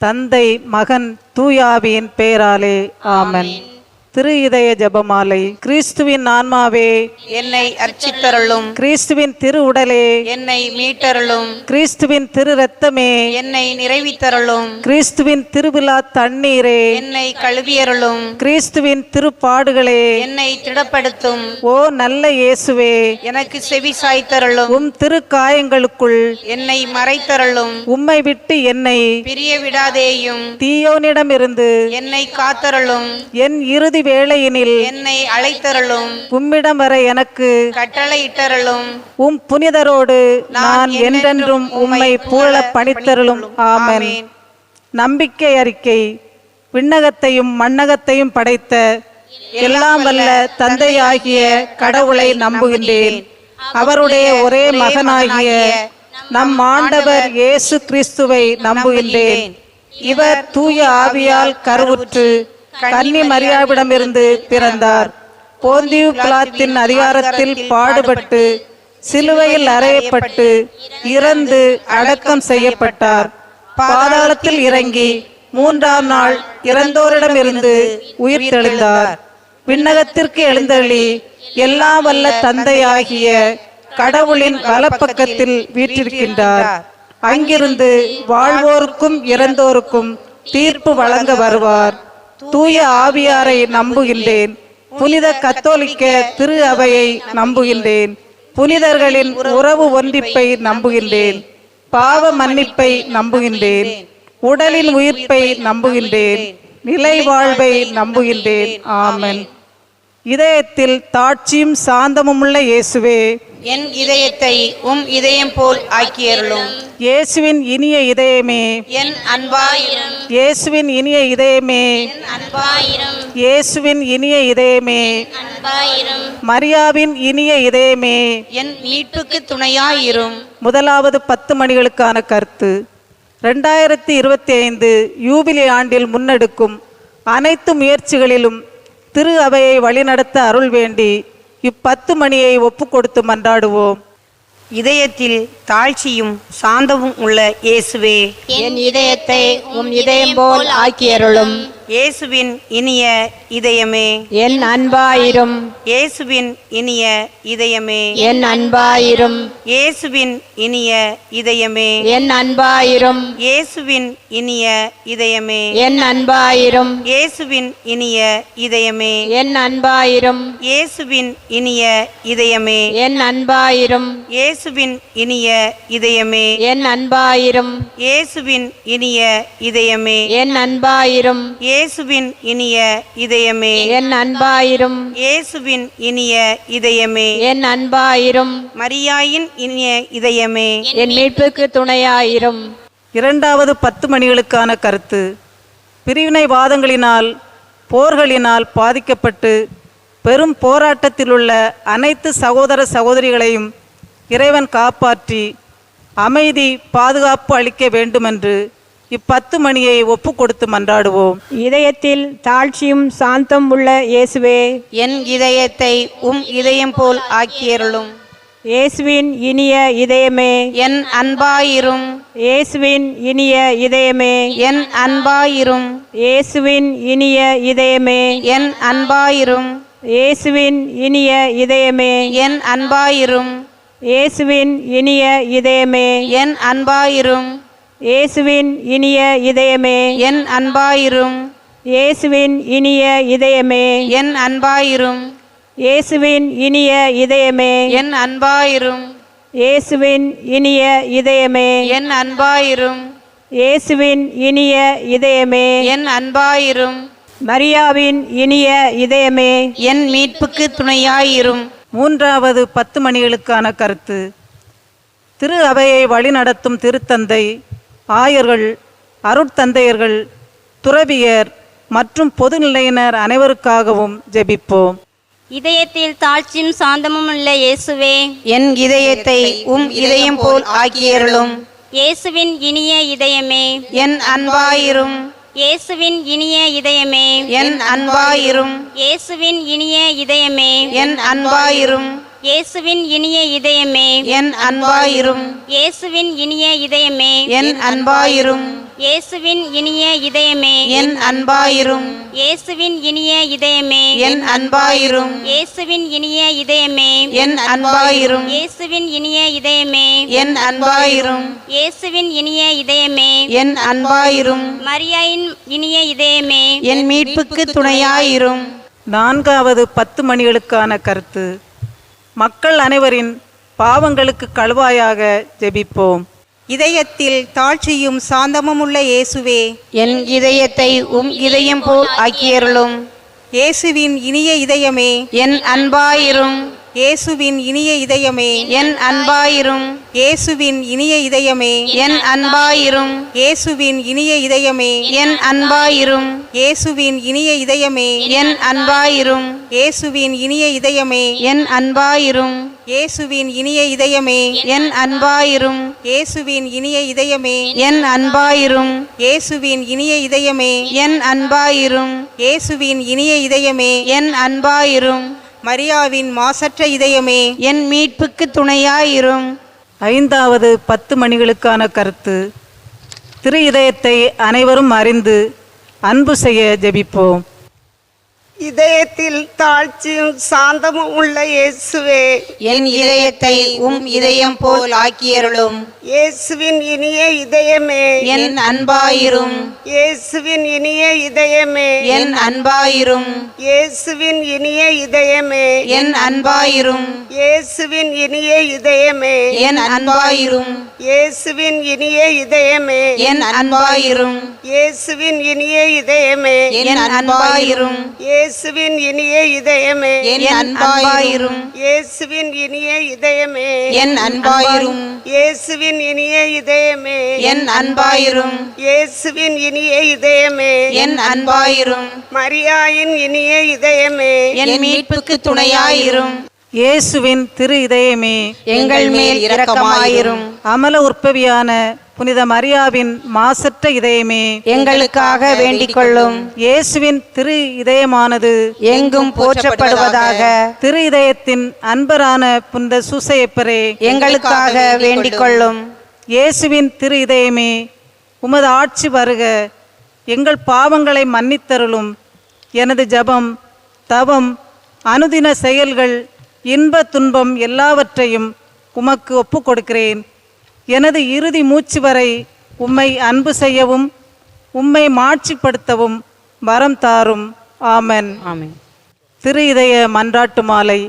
தந்தை, மகன், தூயாவியின் பெயராலே ஆமென். திரு இதய ஜெபமாலை. கிறிஸ்துவின் ஆன்மாவே என்னை அர்ச்சித்தருளும். கிறிஸ்துவின் திரு உடலே என்னை மீட்டருளும். கிறிஸ்துவின் திரு இரத்தமே என்னை நிறைவித்தருளும். கிறிஸ்துவின் திருவிழா தண்ணீரே என்னை கழுவியருளும். கிறிஸ்துவின் திருப்பாடுகளே என்னை திடப்படுத்தும். ஓ நல்ல இயேசுவே, எனக்கு செவி சாய்த்தருளும். உம் திரு காயங்களுக்குள் என்னை மறைத்தருளும். உம்மை விட்டு என்னை பிரிய விடாதேயும். தீயோனிடமிருந்து என்னை காத்தருளும். என் இறுதி வேளையினில் என்னை அழைத்தருளும். உம்மிடம் வர எனக்கு கட்டளையிட்டருளும். உம் புனிதரோடு நான் என்றென்றும் உம்மை புகழ பணித்தருளும். ஆமென். நம்பிக்கை அறிக்கை. விண்ணகத்தையும் மண்ணகத்தையும் படைத்த எல்லாம் வல்ல தந்தையாகிய கடவுளை நம்புகின்றேன். அவருடைய ஒரே மகனாகிய நம் ஆண்டவர் இயேசு கிறிஸ்துவை நம்புகின்றேன். இவர் தூய ஆவியால் கருவுற்று கன்னி மரியாவிடமிருந்து பிறந்தார். போந்தியு பிலாத்தின் அதிகாரத்தில் பாடுபட்டு சிலுவையில் அறையப்பட்டு இறந்து அடக்கம் செய்யப்பட்டார். பாதாளத்தில் இறங்கி மூன்றாம் நாள் இறந்தோரிடமிருந்து உயிர் தெழுந்தார். விண்ணகத்திற்கு எழுந்தருளி எல்லாம் வல்ல தந்தையாகிய கடவுளின் வலப்பக்கத்தில் வீற்றிருக்கின்றார். அங்கிருந்து வாழ்வோருக்கும் இறந்தோருக்கும் தீர்ப்பு வழங்க வருவார். தூய ஆவியாரை நம்புகின்றேன். புனித கத்தோலிக்க திரு அவையை நம்புகின்றேன். புனிதர்களின் உறவு ஒன்றிப்பை நம்புகின்றேன். பாவ மன்னிப்பை நம்புகின்றேன். உடலின் உயிர்ப்பை நம்புகின்றேன். நிலை வாழ்வை நம்புகின்றேன். ஆமென். இதயத்தில் தாட்சியும் சாந்தமும் உள்ள இயேசுவே, என் இதயத்தை உம் இதயம் போல் ஆக்கியருளும். இயேசுவின் இனிய இதயமே, என் அன்பாயிரும். இயேசுவின் இனிய இதயமே, அன்பாயிரும். இயேசுவின் இனிய இதயமே, அன்பாயிரும். மரியாவின் இனிய இதயமே, என் மீட்புக்கு துணையாயிரும். முதலாவது 10 மணிகளுக்கான கருத்து. 2025 யூபிலி ஆண்டில் முன்னெடுக்கும் அனைத்து முயற்சிகளிலும் திரு அவையை வழிநடத்த அருள் வேண்டி 10 மணியை ஒப்பு கொடுத்து மன்றாடுவோம். இதயத்தில் தாழ்ச்சியும் சாந்தமும் உள்ள இயேசுவே, என் இதயத்தை உம் இதயம் போல் ஆக்கியருளும். இயேசுவின் இனிய இதயமே, என் அன்பாயிரும். இயேசுவின் இனிய இதயமே, என் அன்பாயிரும். இயேசுவின் இனிய இதயமே, என் அன்பாயிரும். இயேசுவின் இனிய இதயமே, என் அன்பாயிரும். இயேசுவின் இனிய இதயமே, என் அன்பாயிரும். இயேசுவின் இனிய இதயமே, என் அன்பாயிரும். இயேசுவின் இனிய இதயமே, என் அன்பாயிரும். இயேசுவின் இனிய இதயமே, என் அன்பாயிரும். இயேசுவின் இனிய இதயமே, என் அன்பாயிரும். இயேசுவின் இனிய இதயமே, என் அன்பாயிரும். மரியாயின் இனிய இதயமே, என் மீட்புக்கு துணையாயிரும். இரண்டாவது 10 மணிகளுக்கான கருத்து. பிரிவினைவாதங்களினால் போர்களினால் பாதிக்கப்பட்டு பெரும் போராட்டத்திலுள்ள அனைத்து சகோதர சகோதரிகளையும் இறைவன் காப்பாற்றி அமைதி பாதுகாப்பு அளிக்க வேண்டுமென்று 10 மணியை ஒப்பு கொடுத்து மன்றாடுவோம். இதயத்தில் தாழ்ச்சியும் சாந்தம் உள்ள இயேசுவே, என் இதயத்தை உம் இதயம் போல் ஆக்கியருளும். இயேசுவின் இனிய இதயமே, என் அன்பாயிரும். இயேசுவின் இனிய இதயமே, என் அன்பாயிரும். இயேசுவின் இனிய இதயமே, என் அன்பாயிரும். இயேசுவின் இனிய இதயமே, என் அன்பாயிரும். இயேசுவின் இனிய இதயமே, என் அன்பாயிரும். இயேசுவின் இனிய இதயமே, என் அன்பாயிரும். இயேசுவின் இனிய இதயமே, என் அன்பாயிரும். இயேசுவின் இனிய இதயமே, என் அன்பாயிரும். இயேசுவின் இனிய இதயமே, என் அன்பாயிரும். இயேசுவின் இனிய இதயமே, என் அன்பாயிரும். மரியாவின் இனிய இதயமே, என் மீட்புக்கு துணையாயிரும். மூன்றாவது 10 மணிகளுக்கான கருத்து. திரு அவையை வழிநடத்தும் திருத்தந்தை, ஆயர்கள், அருட்தந்தையர்கள், துறவியர் மற்றும் பொதுநிலையினர் அனைவருக்காகவும் ஜெபிப்போம். இதயத்தில் தாழ்ச்சியும் சாந்தமும் உள்ள இயேசுவே, என் இதயத்தை உம் இதயம் போல் ஆக்கியருளும். இயேசுவின் இனிய இதயமே, என் அன்பாயிரும். இயேசுவின் இனிய இதயமே, என் அன்பாயிரும். இயேசுவின் இனிய இதயமே, என் அன்பாயிரும். இயேசுவின் இனிய இதயமே, என் அன்பாயிரும். இயேசுவின் இனிய இதயமே, என் அன்பாயிரும். இயேசுவின் இனிய இதயமே என் அன்பாயிரும் இயேசுவின் இனிய இதயமே என் அன்பாயிரும் இயேசுவின் இனிய இதயமே என் அன்பாயிரும் இயேசுவின் இனிய இதயமே என் அன்பாயிரும் இயேசுவின் இனிய இதயமே என் அன்பாயிரும் மரியாயின் இனிய இதயமே என் மீட்புக்கு துணையாயிரும். 4வது 10 மணிகளுக்கான கருத்து. மக்கள் அனைவரின் பாவங்களுக்கு கழுவாயாக ஜெபிப்போம். இதயத்தில் தாழ்ச்சியும் சாந்தமும் உள்ள இயேசுவே, என் இதயத்தை இதயம் போல் ஆக்கியருளும். இயேசுவின் இனிய இதயமே, என் அன்பாயிரும் இயேசுவின் இனிய இதயமே, என் அன்பாயிரும் இயேசுவின் இனிய இதயமே, என் அன்பாயிரும் இயேசுவின் இனிய இதயமே, என் அன்பாயிரும் இயேசுவின் இனிய இதயமே, என் அன்பாயிரும் இயேசுவின் இனிய இதயமே, என் அன்பாயிரும் இயேசுவின் இனிய இதயமே, என் அன்பாயிரும் இயேசுவின் இனிய இதயமே, என் அன்பாயிரும் இயேசுவின் இனிய இதயமே, என் அன்பாயிரும் இயேசுவின் இனிய இதயமே, என் அன்பாயிரும் மரியாவின் மாசற்ற இதயமே, என் மீட்புக்கு துணையாயிரும். 5வது 10 மணிகளுக்கான கருத்து. திரு இதயத்தை அனைவரும் அறிந்து அன்பு செய்ய ஜெபிப்போம். இதயத்தில் தாழ்ச்சியும் சாந்தமும் உள்ள இயேசுவே, என் இதயத்தை இதயம் போல் ஆக்கியருளும். இயேசுவின் இனிய இதயமே, என் அன்பாயிரும் இயேசுவின் இனிய இதயமே, என் அன்பாயிரும் இயேசுவின் இனிய இதயமே, என் அன்பாயிரும் இயேசுவின் இனிய இதயமே, என் அன்பாயிரும் இயேசுவின் இனிய இதயமே, என் அன்பாயிரும் இயேசுவின் இனிய இதயமே, என் அன்பாயிரும் இயேசுவின் இனிய இதயமே, என் அன்பாயிரும் இயேசுவின் இனிய இதயமே, என் அன்பாயிரும் இயேசுவின் இனிய இதயமே, என் அன்பாயிரும் இயேசுவின் இனிய இதயமே, என் அன்பாயிரும் மரியாயின் இனிய இதயமே, என் மீட்புக்கு துணையாயிரும். இயேசுவின் திரு இதயமே, எங்கள் மேல் இரக்கமாயிரும். அமல உற்பவியான புனித மரியாவின் மாசற்ற இதயமே, எங்களுக்காக வேண்டிக் கொள்ளும். இயேசுவின் திரு இதயமானது எங்கும் போற்றப்படுவதாக. திரு இதயத்தின் அன்பரான புனித சூசையப்பரே, எங்களுக்காக வேண்டிக் கொள்ளும். இயேசுவின் திரு இதயமே, உமது ஆட்சி வருக, எங்கள் பாவங்களை மன்னித்தருளும். எனது ஜெபம், தவம், அனுதின செயல்கள், இன்ப துன்பம் எல்லாவற்றையும் உமக்கு ஒப்புக் கொடுக்கிறேன். எனது இறுதி மூச்சு வரை உம்மை அன்பு செய்யவும் உம்மை மாட்சிப்படுத்தவும் வரம் தாரும். ஆமென். ஆமென். திரு இதய மன்றாட்டு மாலை.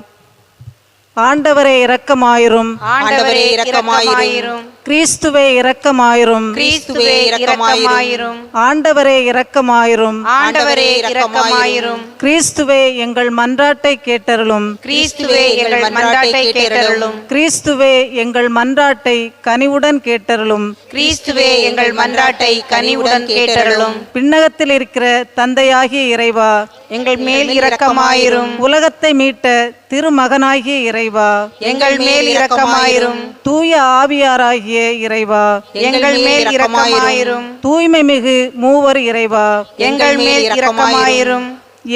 ஆண்டவரே இரக்கமாயிரும், ஆண்டவரே இரக்கமாயிரும். கிறிஸ்துவே இரக்கமாயிரும், கிறிஸ்துவே இரக்கமாயிரும். ஆண்டவரே இரக்கமாயிரும், ஆண்டவரே இரக்கமாயிரும். கிறிஸ்துவே எங்கள் மன்றாட்டை கேட்டருளும், கிறிஸ்துவே எங்கள் மன்றாட்டை கேட்டருளும். கிறிஸ்துவே எங்கள் மன்றாட்டை கனிவுடன் கேட்டருளும். கிறிஸ்துவே எங்கள் மன்றாட்டை கனிவுடன் கேட்டருளும். விண்ணகத்தில் இருக்கிற தந்தையாகிய இறைவா, எங்கள் மேல் இரக்கமாயிரும். உலகத்தை மீட்ட திருமகனாகிய இறைவா, எங்கள் மேல் இரக்கமாயிரும். தூய ஆவியாராகிய இறைவா, எங்கள் மேல் இரக்கமாயிரும். தூய்மை மிகு மூவர் இறைவா, எங்கள் மேல் இரக்கமாயிரும்.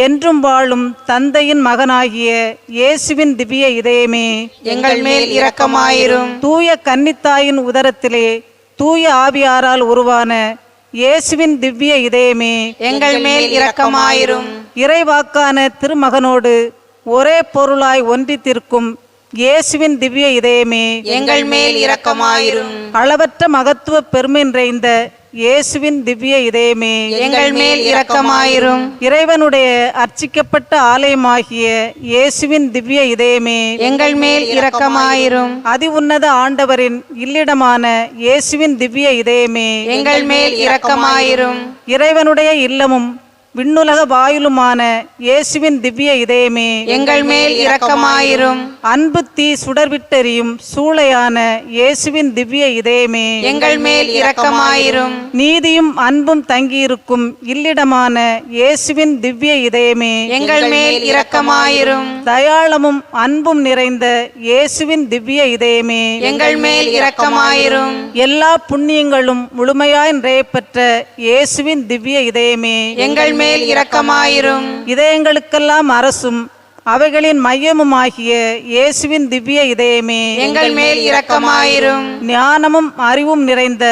என்றும் வாழும் தந்தையின் மகனாகிய இயேசுவின் திவ்ய இதயமே, எங்கள் மேல் இரக்கமாயிரும். தூய கன்னித்தாயின் உதரத்திலே தூய ஆவியாரால் உருவான இயேசுவின் திவ்ய இதயமே, எங்கள் மேல் இரக்கமாயிரும். இறைவாக்கான திருமகனோடு ஒரே பொருளாய் ஒன்றித்திருக்கும் இயேசுவின் திவ்ய இதயமே, எங்கள் மேல் இரக்கமாயிரும். அளவற்ற மகத்துவ பெருமை நிறைந்த இயேசுவின் திவ்ய இதயமே, எங்கள் மேல் இரக்கமாயிரும். இறைவனுடைய அர்ச்சிக்கப்பட்ட ஆலயமாகிய இயேசுவின் திவ்ய இதயமே, எங்கள் மேல் இரக்கமாயிரும். அதி உன்னத ஆண்டவரின் இல்லிடமான இயேசுவின் திவ்ய இதயமே, எங்கள் மேல் இரக்கமாயிரும். இறைவனுடைய இல்லமும் விண்ணுலக வாயிலுமான இயேசுவின் திவ்ய இதயமே, எங்கள் மேல் இரக்கமாயிரும். அன்பு தீ சுடர்விட்டெறியும் சூளையான இயேசுவின் திவ்ய இதயமே, எங்கள் மேல் இரக்கமாயிரும். நீதியும் அன்பும் தங்கியிருக்கும் இல்லிடமான இயேசுவின் திவ்ய இதயமே, எங்கள் மேல் இரக்கமாயிரும். தயாளமும் அன்பும் நிறைந்த இயேசுவின் திவ்ய இதயமே, எங்கள் மேல் இரக்கமாயிரும். எல்லா புண்ணியங்களும் முழுமையாய் நிறையப்பெற்ற இயேசுவின் திவ்ய இதயமே, எங்கள் மேல் இரக்கமாயிரும். இதயங்களுக்கெல்லாம் அரசும் அவைகளின் மையமுமாகிய இயேசுவின் திவ்ய இதயமே, எங்கள் மேல் இரக்கமாயிரும். ஞானமும் அறிவும் நிறைந்த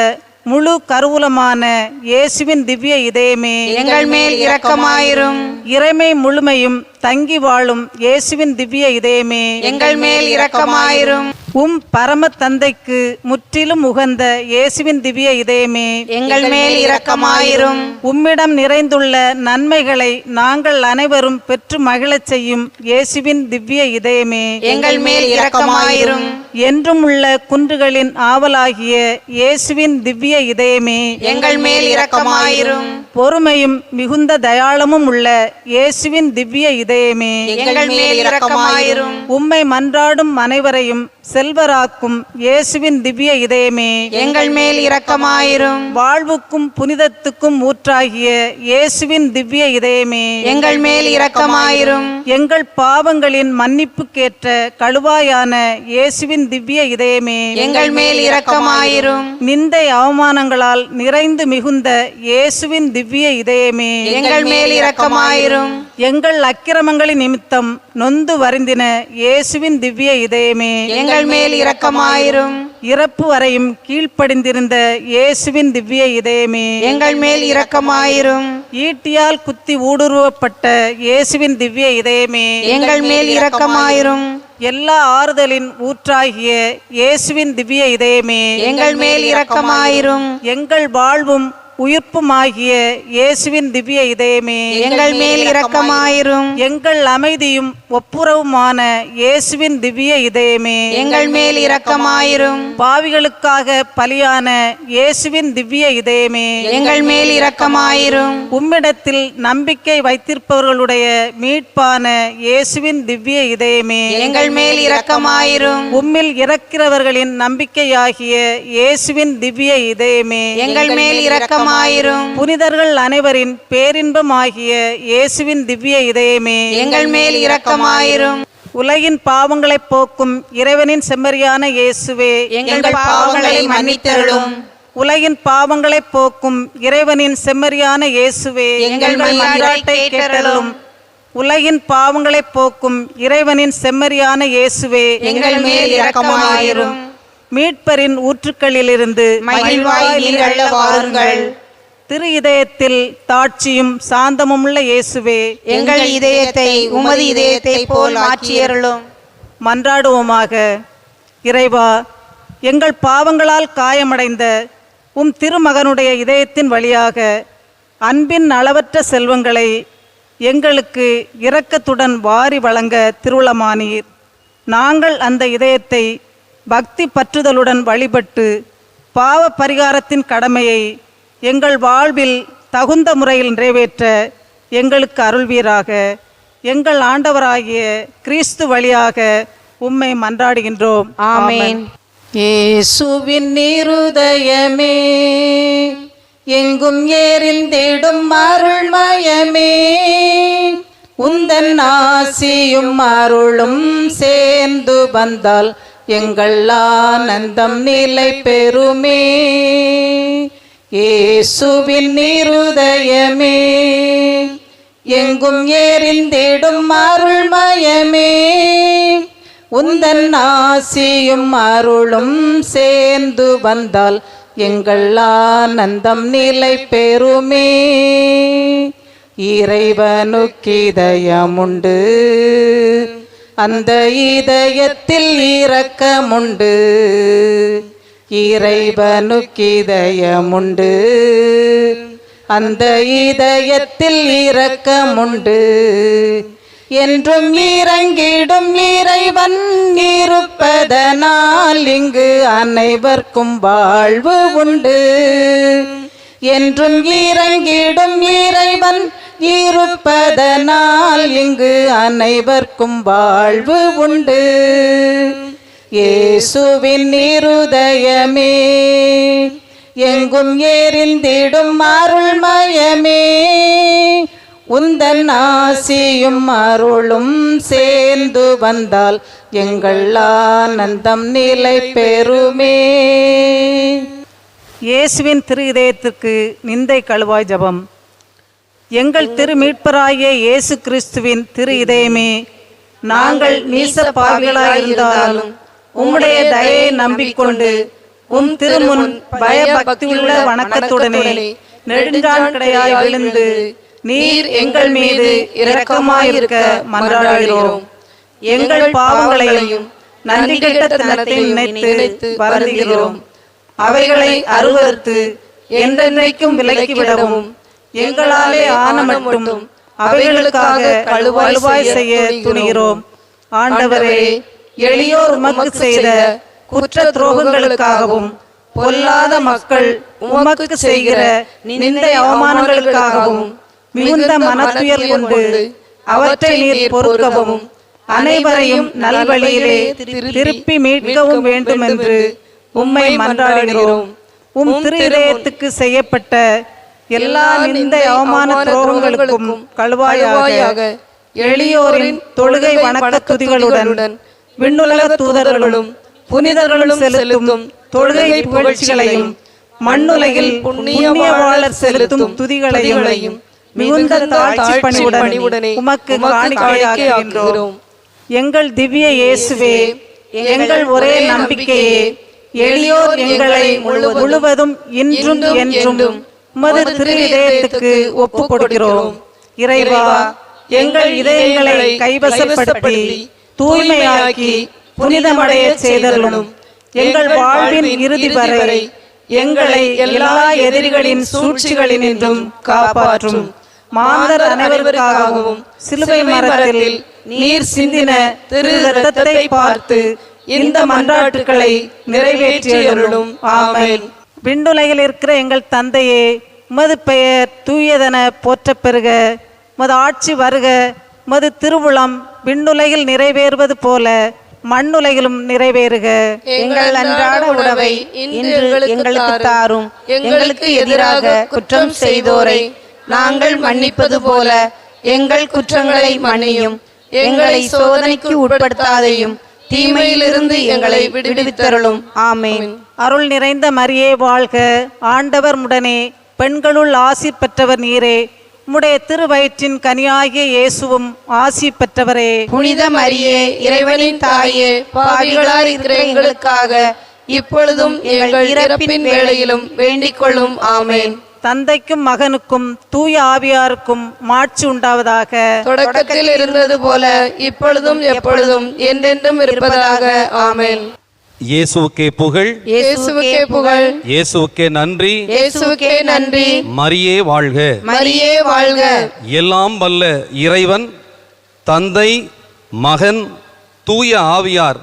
முழு கருவூலமான இயேசுவின் திவ்ய இதயமே, எங்கள் மேல் இரக்கமாயிரும். இறைமை முழுமையும் தங்கி வாழும் இயேசுவின் திவ்ய இதயமே, எங்கள் மேல் இரக்கமாயிரும். பரம தந்தைக்கு முற்றிலும் உகந்த இயேசுவின் திவ்ய இதயமே, எங்கள் மேல் இரக்கமாயிரும். உம்மிடம் நிறைந்துள்ள நன்மைகளை நாங்கள் அனைவரும் பெற்று மகிழச் செய்யும் இயேசுவின் திவ்ய இதயமே, எங்கள் மேல் இரக்கமாயிரும். என்றும் உள்ள குன்றுகளின் ஆவலாகிய இயேசுவின் திவ்ய இதயமே, எங்கள் மேல் இரக்கமாயிரும். பொறுமையும் மிகுந்த தயாளமும் உள்ள இயேசுவின் திவ்ய இதயமே, எங்கள் மேல் இரக்கமாயிரும். உம்மை மன்றாடும் அனைவரையும் செல்வராக்கும் இயேசுவின் திவ்ய இதயமே, எங்கள் மேல் இரக்கமாயிரும். வாழ்வுக்கும் புனிதத்துக்கும் ஊற்றாகிய இயேசுவின் திவ்ய இதயமே, எங்கள் மேல் இரக்கமாயிரும். எங்கள் பாவங்களின் மன்னிப்புக்கேற்ற கழுவாயான இயேசுவின் திவ்ய இதயமே, எங்கள் மேல் இரக்கமாயிரும். நிந்தை அவமானங்களால் நிறைந்து மிகுந்த இயேசுவின் திவ்ய இதயமே, எங்கள் மேல் இரக்கமாயிரும். எங்கள் அக்கிரமங்களின் நிமித்தம் நொந்து வருந்தின இயேசுவின் திவ்ய இதயமே, எங்கள் மேல் இரக்கமாயிரும். இறப்பு வரையும் கீழ்ப்படிந்திருந்த இயேசுவின் திவ்ய இதயமே, எங்கள் மேல் இரக்கமாயிரும். ஈட்டியால் குத்தி ஊடுருவப்பட்ட இயேசுவின் திவ்ய இதயமே, எங்கள் மேல் இரக்கமாயிரும். எல்லா ஆறுதலின் ஊற்றாகிய இயேசுவின் திவ்ய இதயமே, எங்கள் மேல் இரக்கமாயிரும். எங்கள் வாழ்வும் உயிர்ப்புமாகிய இயேசுவின் திவ்ய இதயமே, எங்கள் மேல் இரக்கமாயிரும். எங்கள் அமைதியும் ஒப்புரவுமான இயேசுவின் திவ்ய இதயமே, எங்கள் மேல் இரக்கமாயிரும். பாவிகளுக்காக பலியான இயேசுவின் திவ்ய இதயமே, எங்கள் மேல் இரக்கமாயிரும். உம்மிடத்தில் நம்பிக்கை வைத்திருப்பவர்களுடைய மீட்பான இயேசுவின் திவ்ய இதயமே, எங்கள் மேல் இரக்கமாயிரும். உம்மில் இறக்கிறவர்களின் நம்பிக்கையாகிய இயேசுவின் திவ்ய இதயமே, எங்கள் மேல் இரக்கமாயிரும். புனிதர்கள் அனைவரின் பேரின்பமாகிய இயேசுவின் திவ்ய இதயமே, எங்கள் மேல் இரக்கமாயிரும். உலகின் பாவங்களை போக்கும் இறைவனின் செம்மறியான இயேசுவே, எங்கள் பாவங்களை மன்னித்தருளும். உலகின் பாவங்களை போக்கும் இறைவனின் செம்மறியான இயேசுவே, எங்கள் மன்றாட்டை கேட்டருளும். உலகின் பாவங்களை போக்கும் இறைவனின் செம்மறியான இயேசுவே, எங்கள் மேல் இரக்கமாயிரும். மீட்பரின் ஊற்றுக்களிலிருந்து மகிழ்வாய் நீர் அள்ள வாருங்கள். திரு இதயத்தில் தாட்சியும் சாந்தமுமுள்ள இயேசுவே, எங்கள் இதயத்தை உமது இதயத்தை போல் மாற்றியருளும். மன்றாடுவோமாக. இறைவா, எங்கள் பாவங்களால் காயமடைந்த உம் திருமகனுடைய இதயத்தின் வழியாக அன்பின் அளவற்ற செல்வங்களை எங்களுக்கு இரக்கத்துடன் வாரி வழங்க திருவுளமானீர். நாங்கள் அந்த இதயத்தை பக்தி பற்றுதலுடன் வழிபட்டு பாவ பரிகாரத்தின் கடமையை எங்கள் வாழ்வில் தகுந்த முறையில் நிறைவேற்ற எங்களுக்கு அருள்வீராக. எங்கள் ஆண்டவராகிய கிறிஸ்து வழியாக உம்மை மன்றாடுகின்றோம். ஆமென். இயேசுவின் இருதயமே, எங்கும் ஏறிந்திடும் அருள்மயமே, உந்தன் ஆசியும் அருளும் சேர்ந்து வந்தால் எங்கள் ஆனந்தம் நிலை பெறுமே. இயேசுவின் இருதயமே, எங்கும் ஏறிந்திடும் அருள்மயமே, உந்தன் ஆசியும் அருளும் சேர்ந்து வந்தால் எங்கள் ஆனந்தம் நிலை பெறுமே. இறைவனுக்கிதயமுண்டு, அந்த இதயத்தில் இரக்கமுண்டு. இறைவனுக்கிதயமுண்டு, அந்த இதயத்தில் இரக்கமுண்டு. என்றும் இறங்கிடும் இறைவன் இருப்பதனால் இங்கு அனைவர்க்கும் வாழ்வு உண்டு. என்றும் இறங்கிடும் இறைவன் இருப்பதனால் இங்கு அனைவர்க்கும் வாழ்வு உண்டு. இயேசுவின் இருதயமே, எங்கும் ஏறிந்திடும் அருள்மயமே, உந்தன் ஆசியும் அருளும் சேர்ந்து வந்தால் எங்கள் ஆனந்தம் நிலை பெறுமே. இயேசுவின் திரு இதயத்திற்கு நிந்தை கழுவாய் ஜபம். எங்கள் திரு மீட்பராகிய இயேசு கிறிஸ்துவின் திரு இதயமே, நாங்கள் நீச பாவிகளாயிருந்தாலும் உம்முடைய தயையை நம்பிக்கொண்டு உம் திருமுன் பயபக்தியுள்ள வணக்கத்துடனே நெடுஞ்சாண்கடையாய் விழுந்து நீர் எங்கள் மீது இரக்கமாயிருக்க மன்றாடுகிறோம். எங்கள் பாவங்களையும் நன்றி கெட்டத்தனத்தையும் நினைத்து வருந்துகிறோம். அவைகளை அருவருத்து என்றென்றைக்கும் விலக்கிவிடவும் எங்களாலே ஆன மட்டும் அவைகளுக்காக கழுவாய் செய்ய துணிகிறோம். ஆண்டவரே, எளியோர் உமக்கு செய்த குற்ற துரோகங்களுக்காகவும் பொல்லாத மக்கள் உமக்கு செய்கிற நிந்தை அவமானங்களுக்காகவும் மிகுந்த மனத்துயர் கொண்டு அவற்றை நீர் பொறுக்கவும் அனைவரையும் நல்வழியிலே திருப்பி மீட்கவும் வேண்டும் என்று உம்மை மன்றாடுகிறோம். உம் திரு இதயத்துக்கு செய்யப்பட்ட எல்லா நிந்தை அவமான துரோகங்களுக்கும் கழுவாயாக எளியோரின் தொழுகை வணக்க துதிகளுடன் விண்ணுலக தூதர்களும் புனிதர்களும் செலுத்தும் தொழுகை புகழ்ச்சிகளையும் மண்ணுலகில் புண்ணியவாளர் செலுத்தும் துதிகளையும் மிகுந்த தாழ்ச்சி பணிவுடனே உமக்கு காணிக்கையாக்குகின்றோம். எங்கள் திவ்ய இயேசுவே, எங்கள் ஒரே நம்பிக்கையே, எளியோர் எங்களை முழுவதும் இன்றும் என்றும் உமது திரு இதயத்துக்கு ஒப்பு கொடுக்கிறோம். இறைவா, எங்கள் இதயங்களை கைவசப்படுத்தி தூய்மையாக்கி புனிதமடைய செய்தலும் எங்கள் வாழ்வின் இறுதி வரை எங்களை எல்லா எதிரிகளின் சூழ்ச்சிகளினின்றும் காப்பாற்றும். மாந்தர் அனைவருக்காகவும் சிலுவை மரத்தில் நீர் சிந்தின திரு இரத்தத்தை பார்த்து இந்த மன்றாட்டுக்களை நிறைவேற்றியருளும். ஆமென். விண்ணுலகில் இருக்கிற எங்கள் தந்தையே, உமது பெயர் தூயதென போற்றப் பெறுக. உமது ஆட்சி வருக. உமது திருவுளம் விண்ணுலகில் நிறைவேறுவது போல மண்ணுலகிலும் நிறைவேறுக. எங்கள் அன்றாட உணவை இன்று எங்களுக்கு தாரும். எங்களுக்கு எதிராக குற்றம் செய்தோரை நாங்கள் மன்னிப்பது போல எங்கள் குற்றங்களை மன்னியும். எங்களை சோதனைக்கு உட்படுத்தாதையும் தீமையிலிருந்து எங்களை விடுவித்தருளும். ஆமென். அருள் நிறைந்த மரியே வாழ்க. ஆண்டவர் உடனே பெண்களுள் ஆசி பெற்றவர் நீரே. உம்முடைய திருவயிற்றின் கனியாகிய இயேசுவும் ஆசி பெற்றவரே. புனித மரியே, இறைவனின் தாயே, பாவிகளாய் இருக்கிற எங்களுக்காக இப்பொழுதும் எங்கள் இறப்பின் வேளையிலும் வேண்டிக் கொள்ளும். ஆமென். தந்தைக்கும் மகனுக்கும் தூய ஆவியாருக்கும் மாட்சி உண்டாவதாக. தொடக்கத்தில் இருந்தது போல இப்பொழுதும் எப்பொழுதும் என்றென்றும் இருப்பதாக. ஆமென். இயேசுவுக்கே புகழ், இயேசுவுக்கே புகழ், இயேசுவுக்கே நன்றி, இயேசுவுக்கே நன்றி. மரியே வாழ்க. மரியே வாழ்க. எல்லாம் வல்ல இறைவன் தந்தை, மகன், தூய ஆவியார்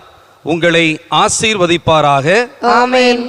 உங்களை ஆசீர்வதிப்பாராக. ஆமென்.